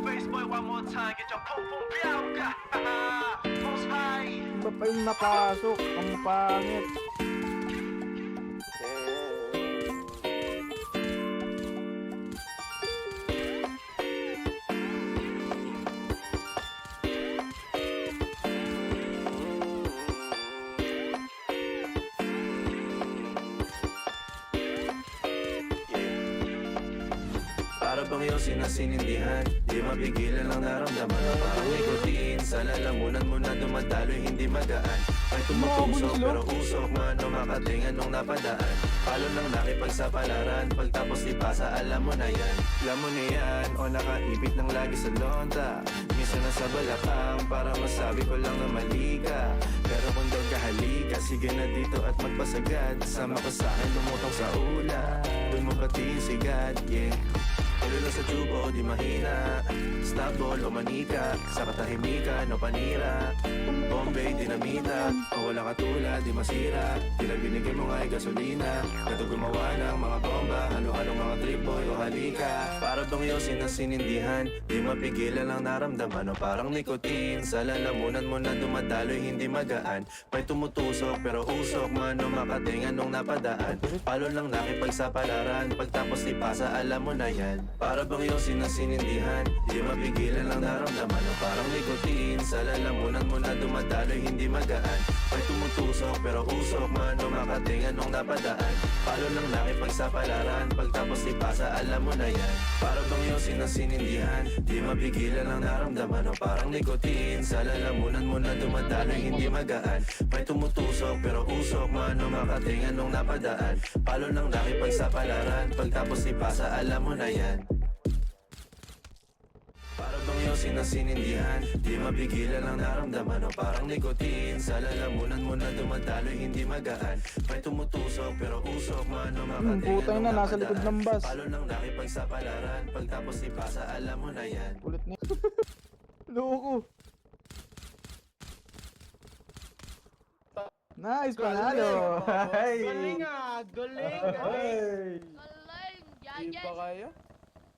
bass boy one more time, get your pum pum biauka. Most high. Iba pa yung napasok. Ang pangit. Para bang iyong sinasinindihan, di mapigilan ang naramdaman. Parang nikotin, sa lalamunan mo na dumadaloy, hindi magaan. May tumutusok pero usok, mano makatingan nung napadaan. Palo ng nakipagsapalaran, pagtapos ipasa, alam mo na yan. Alam mo na yan, o nakaibig ng lagi sa lonta. Minsan nasa balakang, para masabi ko lang na mali ka. Pero kung daw kahalika, sige na dito at magpasagad. Sama ka sa akin, lumutong sa ula. Doon mo pati sigad, yeah. Tuloy lang sa tubo, di mahina. Stop ball o manika, sa katahimikan o panira. Bombay, dinamita, o wala katulad, di masira. Tila binigay mo nga'y gasolina. Kato gumawa ng mga bomba, halo-halong mga trip boy o halika. Para bang iyong sinasinindihan, di mapigilan ang naramdaman. O parang nikotin, sa lalamunan mo na dumadaloy, hindi magaan. May tumutusok pero usok, mano makatingan nung napadaan. Palo lang nakipagsapalaran, pagtapos ipasa, alam mo na yan. Para bang iyong sinasinindihan, di mapigilan ang naramdaman. O parang nikotin, sa lalamunan mo na dumadaloy, hindi magaan. May tumutusok pero usok, mano makatingan nung napadaan. Palo lang nakipagsapalaran, pagtapos ipasa, alam mo na yan. Para bang iyong sinasinindihan, di mapigilan ang naramdaman. O parang nikotin, sa lalamunan mo na dumadaloy, hindi magaan. May tumutusok pero usok, mano makatingan nung napadaan. Palo lang nakipagsapalaran, pagtapos ipasa, alam mo na yan. Para bang iyong sinasinindihan, di mapigilan ang naramdaman. O parang nikotin, sa lalamunan mo na dumadaloy, hindi magaan. May tumutusok pero usok, mano makatingan putang nung na, nasa likod napadaan. ng bus. Palo lang nakipagsapalaran, pagtapos ipasa, alam mo na yan. Ulit niya. Loko. Nice, panalo. Galing ah! Galing! Galing! Hey. Galing! Di Yayan! pa kaya?